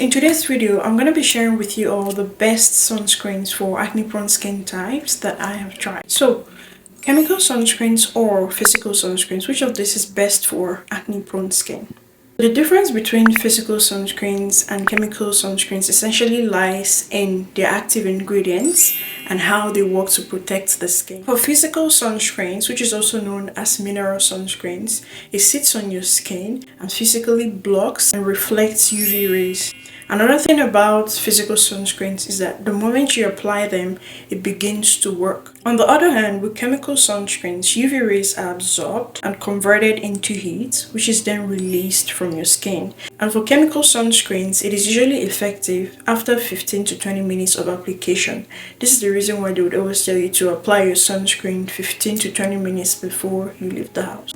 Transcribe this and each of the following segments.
In today's video, I'm going to be sharing with you all the best sunscreens for acne-prone skin types that I have tried. So, chemical sunscreens or physical sunscreens, which of this is best for acne-prone skin? The difference between physical sunscreens and chemical sunscreens essentially lies in their active ingredients and how they work to protect the skin. For physical sunscreens, which is also known as mineral sunscreens, it sits on your skin and physically blocks and reflects UV rays. Another thing about physical sunscreens is that the moment you apply them, it begins to work. On the other hand, with chemical sunscreens, UV rays are absorbed and converted into heat, which is then released from your skin. And for chemical sunscreens, it is usually effective after 15 to 20 minutes of application. This is the reason why they would always tell you to apply your sunscreen 15 to 20 minutes before you leave the house.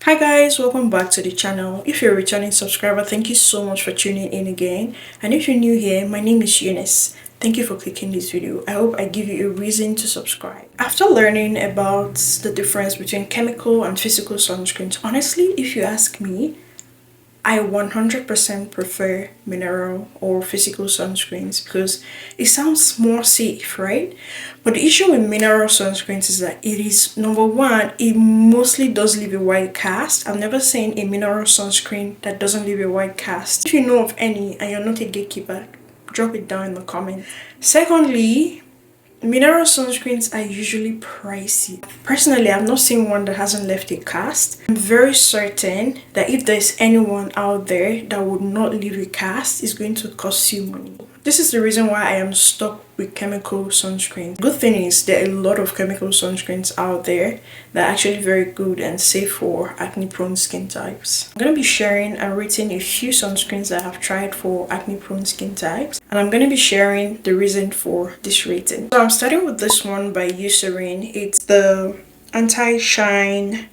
Hi guys, welcome back to the channel. If you're a returning subscriber, thank you so much for tuning in again. And if you're new here, my name is Eunice. Thank you for clicking this video. I hope I give you a reason to subscribe. After learning about the difference between chemical and physical sunscreens, honestly, if you ask me, I 100% prefer mineral or physical sunscreens because it sounds more safe, right? But the issue with mineral sunscreens is that it is, number one, it mostly does leave a white cast. I've never seen a mineral sunscreen that doesn't leave a white cast. If you know of any and you're not a gatekeeper, drop it down in the comment. Secondly, mineral sunscreens are usually pricey. Personally, I've not seen one that hasn't left a cast. I'm very certain that if there's anyone out there that would not leave a cast, it's going to cost you money. This is the reason why I am stuck with chemical sunscreens. Good thing is there are a lot of chemical sunscreens out there that are actually very good and safe for acne-prone skin types. I'm going to be sharing and rating a few sunscreens that I have tried for acne-prone skin types, and I'm going to be sharing the reason for this rating. So I'm starting with this one by Eucerin. It's the anti-shine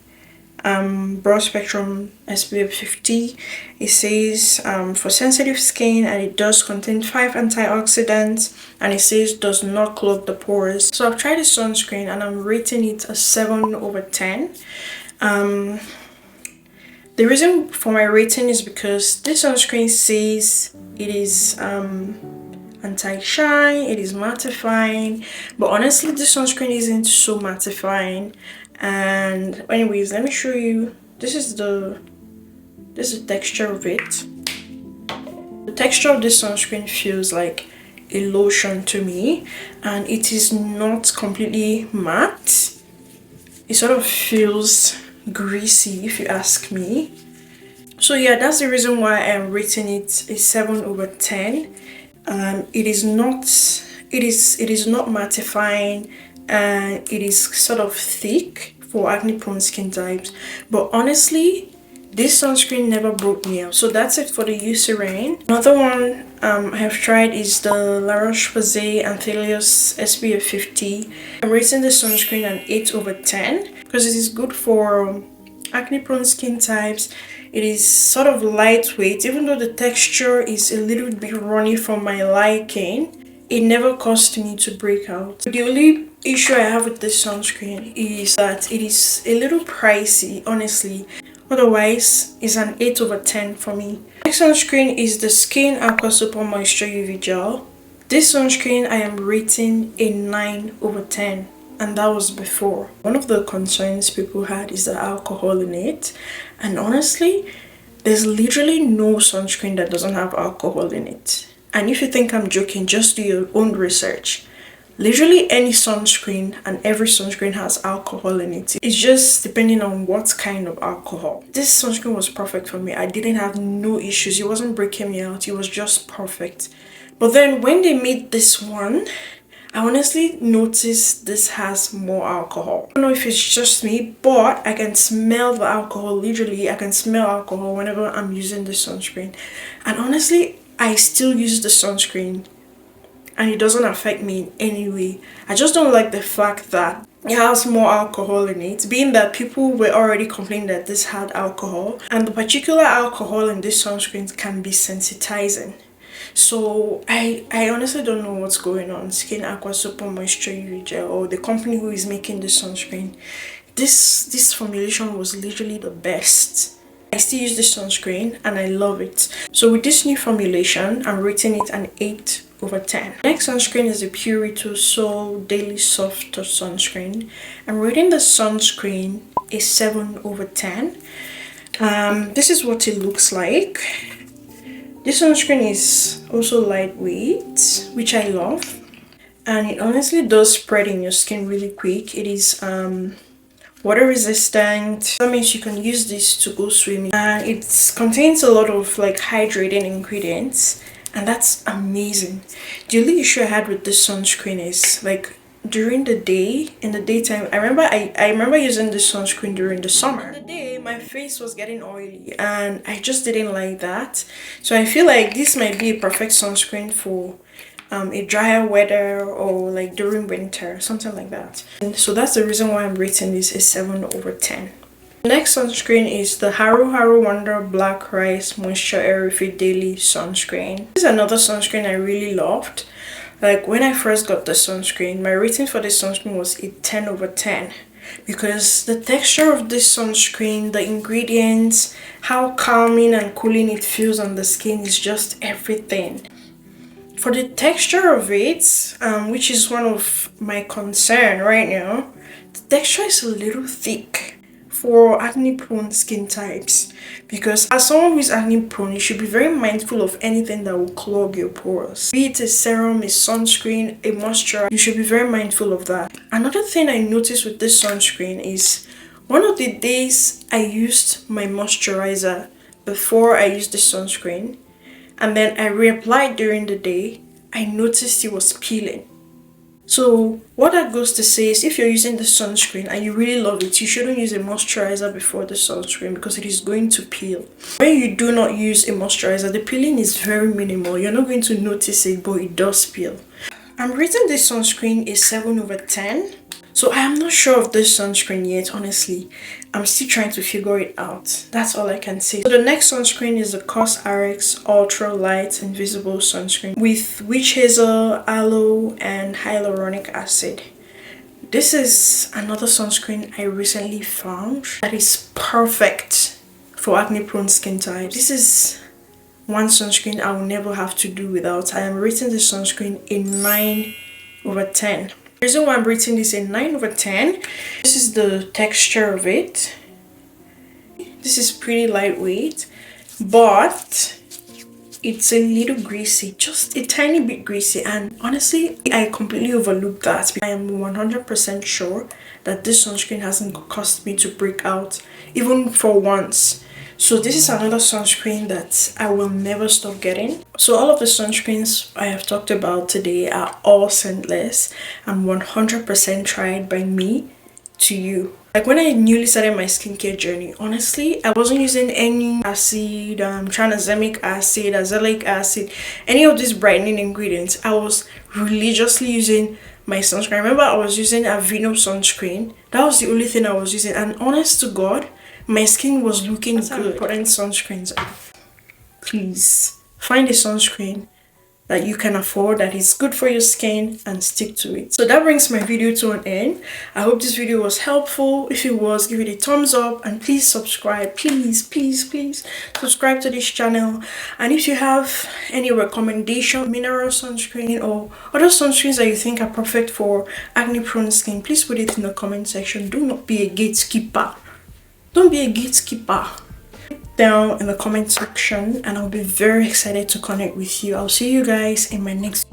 broad spectrum SPF 50. It says for sensitive skin, and it does contain 5 antioxidants, and it says does not clog the pores. So I've tried this sunscreen and I'm rating it a 7/10. The reason for my rating is because this sunscreen says it is anti-shine, it is mattifying, but honestly this sunscreen isn't so mattifying. And anyways, let me show you. This is the texture of it. The texture of this sunscreen feels like a lotion to me, and it is not completely matte. It sort of feels greasy if you ask me. So yeah, that's the reason why I am rating it a 7/10. It is not mattifying, and it is sort of thick for acne-prone skin types. But honestly, this sunscreen never broke me out. So that's it for the Eucerin. Another one I have tried is the Roche-Posay Anthelios SPF 50. I'm rating this sunscreen an 8/10 because it is good for acne-prone skin types. It is sort of lightweight, even though the texture is a little bit runny for my liking. It never caused me to break out. The only issue I have with this sunscreen is that it is a little pricey, honestly. Otherwise, it's an 8/10 for me. Next sunscreen is the Skin Aqua Super Moisture UV Gel. This sunscreen I am rating a 9/10, and that was before. One of the concerns people had is the alcohol in it, and honestly, there's literally no sunscreen that doesn't have alcohol in it. And if you think I'm joking, just do your own research. Literally any sunscreen and every sunscreen has alcohol in it. It's just depending on what kind of alcohol. This sunscreen was perfect for me. I didn't have no issues. It wasn't breaking me out. It was just perfect. But then when they made this one, I honestly noticed this has more alcohol. I don't know if it's just me, but I can smell the alcohol. Literally, I can smell alcohol whenever I'm using this sunscreen. And honestly, I still use the sunscreen and it doesn't affect me in any way. I just don't like the fact that it has more alcohol in it, being that people were already complaining that this had alcohol, and the particular alcohol in this sunscreen can be sensitizing. So I honestly don't know what's going on. Skin Aqua Super Moisture UV Gel, or the company who is making this sunscreen, This formulation was literally the best. I still use this sunscreen and I love it. So with this new formulation, I'm rating it an 8/10. Next sunscreen is the Purito So Daily Soft Touch Sunscreen. I'm rating the sunscreen a 7/10. This is what it looks like. This sunscreen is also lightweight, which I love. And it honestly does spread in your skin really quick. It is water resistant. That means you can use this to go swimming. And it contains a lot of like hydrating ingredients, and that's amazing. The only issue I had with this sunscreen is like during the day, in the daytime, I remember using this sunscreen during the summer. In the day, my face was getting oily and I just didn't like that. So I feel like this might be a perfect sunscreen for a drier weather or like during winter, something like that. And so that's the reason why I'm rating this a 7/10. The next sunscreen is the Haruharu Wonder Black Rice Moisture Air Refill Daily Sunscreen. This is another sunscreen I really loved. Like when I first got the sunscreen, my rating for this sunscreen was a 10/10 because the texture of this sunscreen, the ingredients, how calming and cooling it feels on the skin is just everything. For the texture of it, which is one of my concern right now, the texture is a little thick for acne-prone skin types, because as someone who is acne-prone, you should be very mindful of anything that will clog your pores. Be it a serum, a sunscreen, a moisturizer, you should be very mindful of that. Another thing I noticed with this sunscreen is one of the days I used my moisturizer before I used the sunscreen, and then I reapplied during the day, I noticed it was peeling. So what that goes to say is if you're using the sunscreen and you really love it, you shouldn't use a moisturizer before the sunscreen because it is going to peel. When you do not use a moisturizer, the peeling is very minimal. You're not going to notice it, but it does peel. I'm rating this sunscreen a 7/10. So I am not sure of this sunscreen yet, honestly. I'm still trying to figure it out. That's all I can say. So the next sunscreen is the COSRX Ultra-light Invisible Sunscreen with witch hazel, aloe, and hyaluronic acid. This is another sunscreen I recently found that is perfect for acne-prone skin types. This is one sunscreen I will never have to do without. I am rating this sunscreen a 9/10. The reason why I'm rating this a 9/10, this is the texture of it. This is pretty lightweight, but it's a little greasy, just a tiny bit greasy, and honestly I completely overlooked that. I am 100% sure that this sunscreen hasn't caused me to break out even for once. So this is another sunscreen that I will never stop getting. So all of the sunscreens I have talked about today are all scentless and 100% tried by me to you. Like when I newly started my skincare journey, honestly, I wasn't using any acid, tranexamic acid, azelaic acid, any of these brightening ingredients. I was religiously using my sunscreen. I remember I was using a Aveeno sunscreen. That was the only thing I was using, and honest to God, my skin was looking good. Putting sunscreens on. Please find a sunscreen that you can afford, that is good for your skin, and stick to it. So that brings my video to an end. I hope this video was helpful. If it was, give it a thumbs up and please subscribe. Please subscribe to this channel. And if you have any recommendation, mineral sunscreen or other sunscreens that you think are perfect for acne prone skin, please put it in the comment section. Do not be a gatekeeper. Don't be a gatekeeper. Down in the comment section and I'll be very excited to connect with you. I'll see you guys in my next